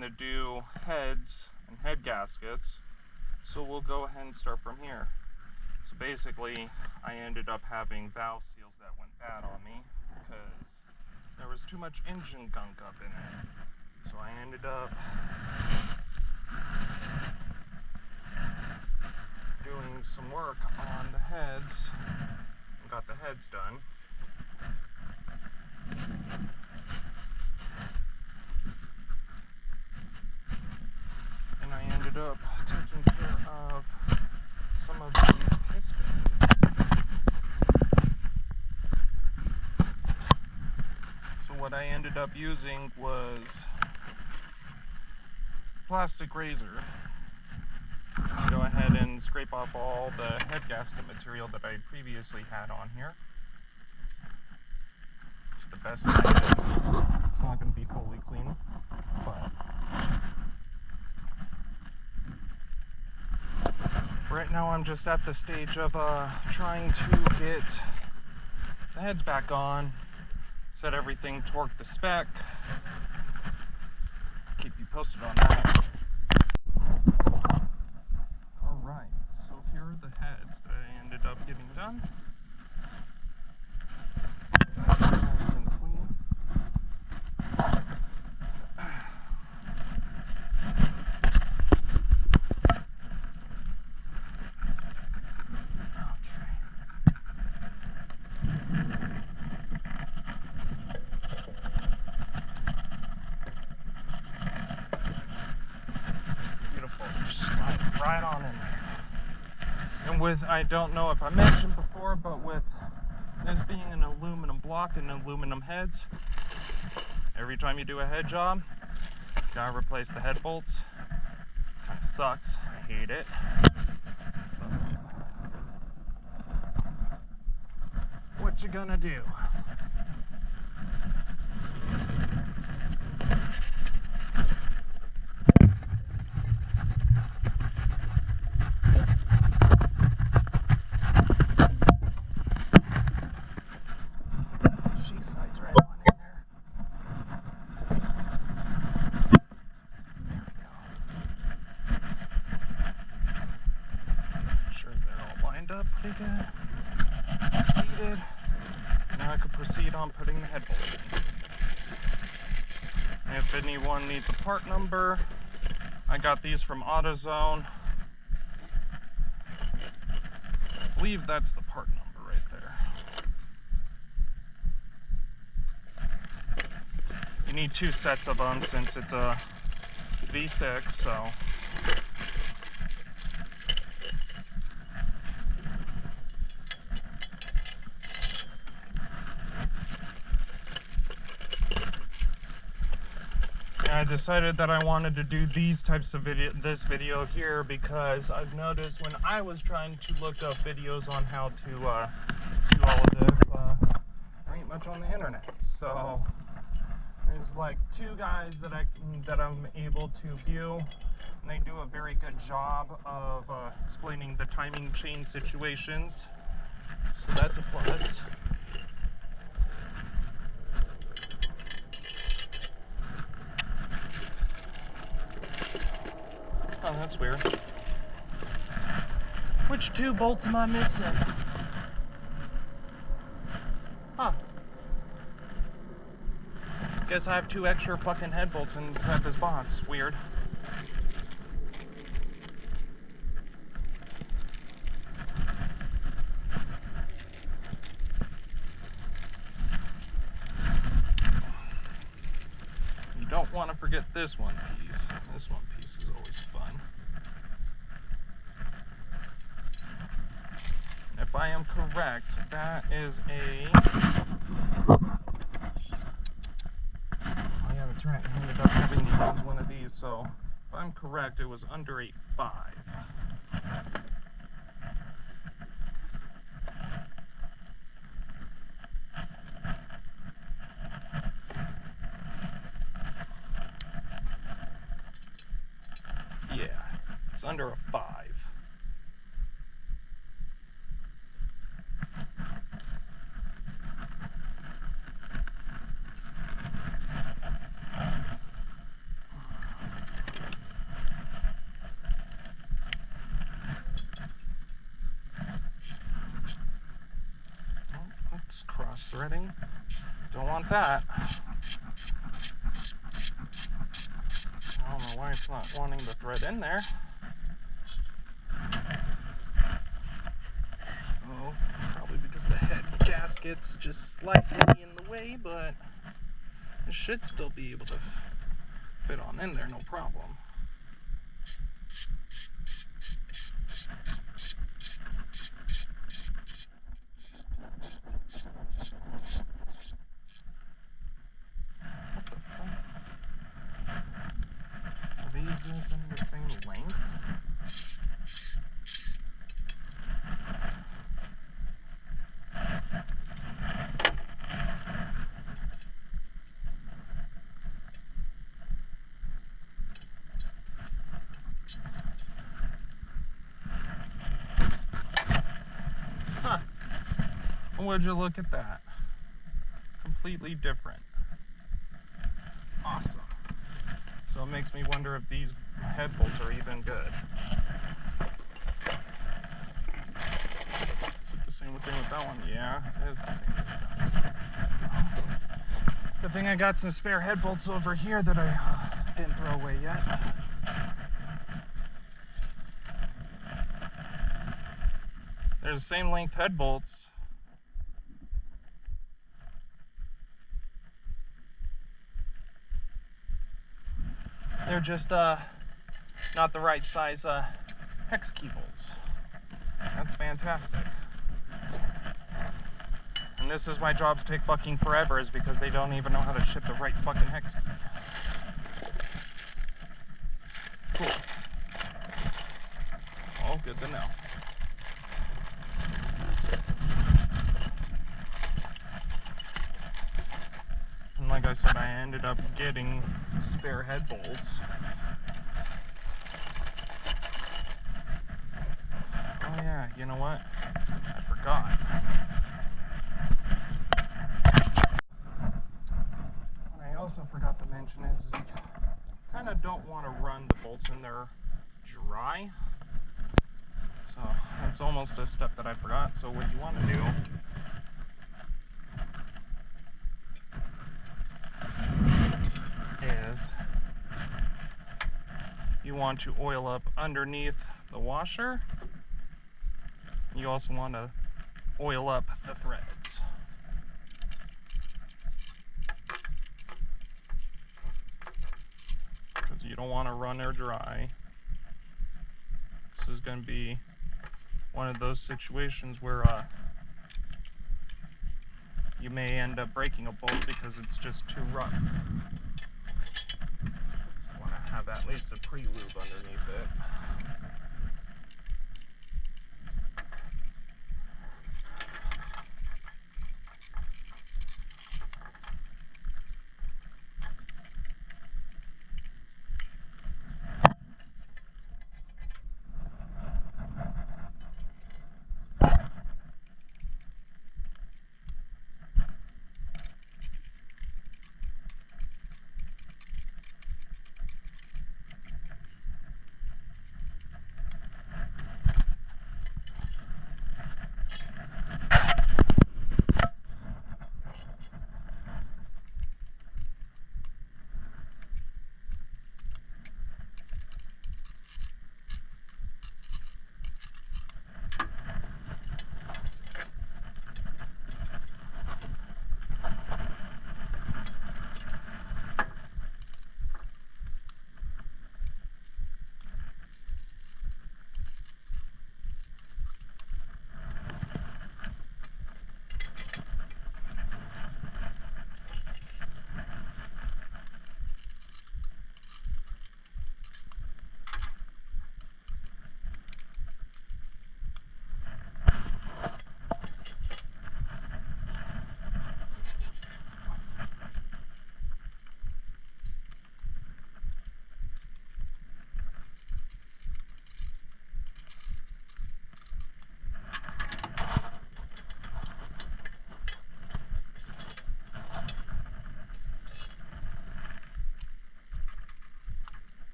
going to do heads and head gaskets, so we'll go ahead and start from here. So basically, I ended up having valve seals that went bad on me because there was too much engine gunk up in it. So I ended up doing some work on the heads and got the heads done. And I ended up taking care of some of these pistons. So what I ended up using was plastic razor. Go ahead and scrape off all the head gasket material that I previously had on here. It's the best I can. It's not going to be fully clean, but right now I'm just at the stage of trying to get the heads back on, set everything torqued to spec. Keep you posted on that. Alright, so here are the heads that I ended up getting done. Nice and clean. Slide right on in there. And with, I don't know if I mentioned before, but with this being an aluminum block and aluminum heads, every time you do a head job, you gotta replace the head bolts. Kinda sucks, I hate it. What you gonna do? Up pretty good, seated. Now I could proceed on putting the head bolts in. If anyone needs a part number, I got these from AutoZone. I believe that's the part number right there. You need 2 sets of them since it's a V6, so I decided that I wanted to do these types of this video here because I've noticed when I was trying to look up videos on how to do all of this, there ain't much on the internet. So there's like 2 guys that I'm able to view, and they do a very good job of explaining the timing chain situations. So that's a plus. Oh, that's weird. Which 2 bolts am I missing? Huh. Guess I have 2 extra fucking head bolts inside this box. Weird. You don't want to forget this one piece. This one piece is always fun. If I am correct, that is a... Oh yeah, that's right. I ended up having to use one of these, so if I'm correct, it was under 8.5. Yeah, it's under a 5. Cross-threading. Don't want that. I don't know why it's not wanting to thread in there. Oh, probably because the head gasket's just slightly in the way, but it should still be able to fit on in there, no problem. What the fuck? Are these even the same length? Huh. Would you look at that? Completely different. Awesome. So it makes me wonder if these head bolts are even good. Is it the same thing with that one? Yeah, it is the same thing with that one. Good thing I got some spare head bolts over here that I didn't throw away yet. They're the same length head bolts. They're just not the right size hex key bolts. That's fantastic. And this is why jobs take fucking forever, is because they don't even know how to ship the right fucking hex key. Cool. Oh, good to know. And like I said, I ended up getting spare head bolts. Oh yeah, you know what? I forgot. What I also forgot to mention is you kind of don't want to run the bolts in there dry. So that's almost a step that I forgot. So what you want to do is you want to oil up underneath the washer. You also want to oil up the threads. Because you don't want to run or dry. This is going to be one of those situations where you may end up breaking a bolt because it's just too rough. So I want to have at least a pre-lube underneath it.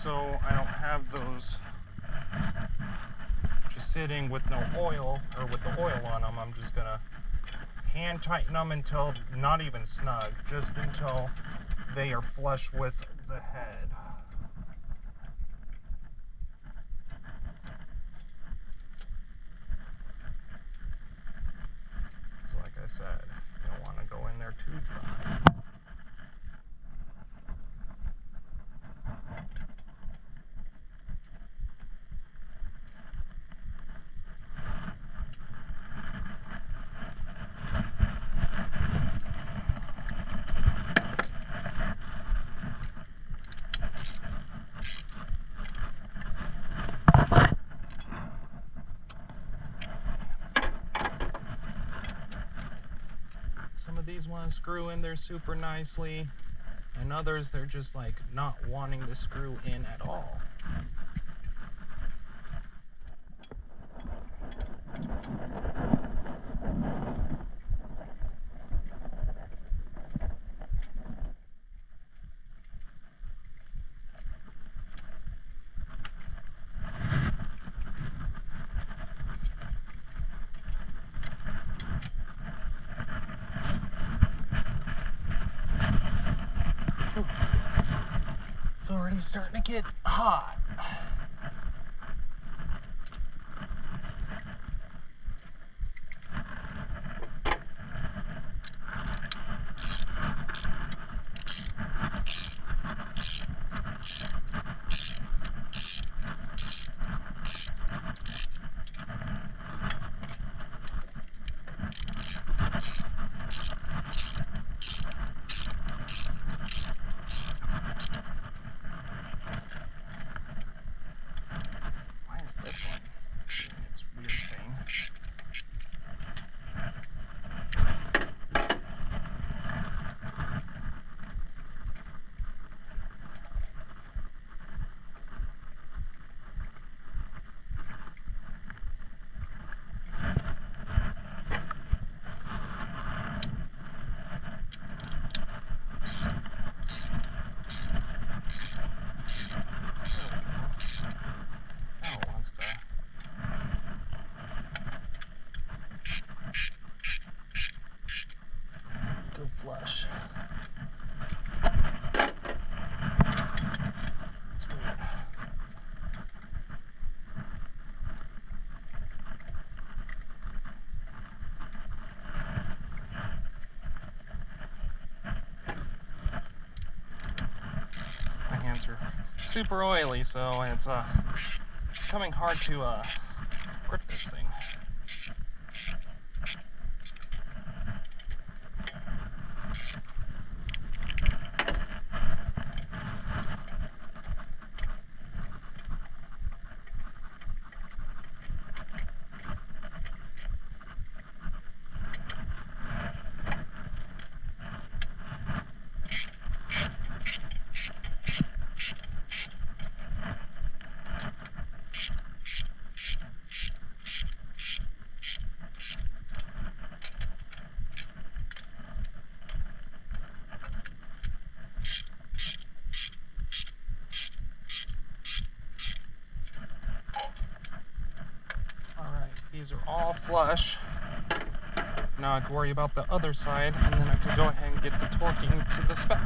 so I don't have those just sitting with no oil, or with the oil on them. I'm just gonna hand tighten them until, not even snug, just until they are flush with the head. So like I said, you don't want to go in there too dry. Some of these want to screw in there super nicely, and others they're just like not wanting to screw in at all. It's already starting to get hot. This one, it's weird thing. Now it wants to. Go flush. It's weird. My hands are super oily, so it's becoming hard to grip this thing. These are all flush. Now I can worry about the other side, and then I can go ahead and get the torquing to the spec.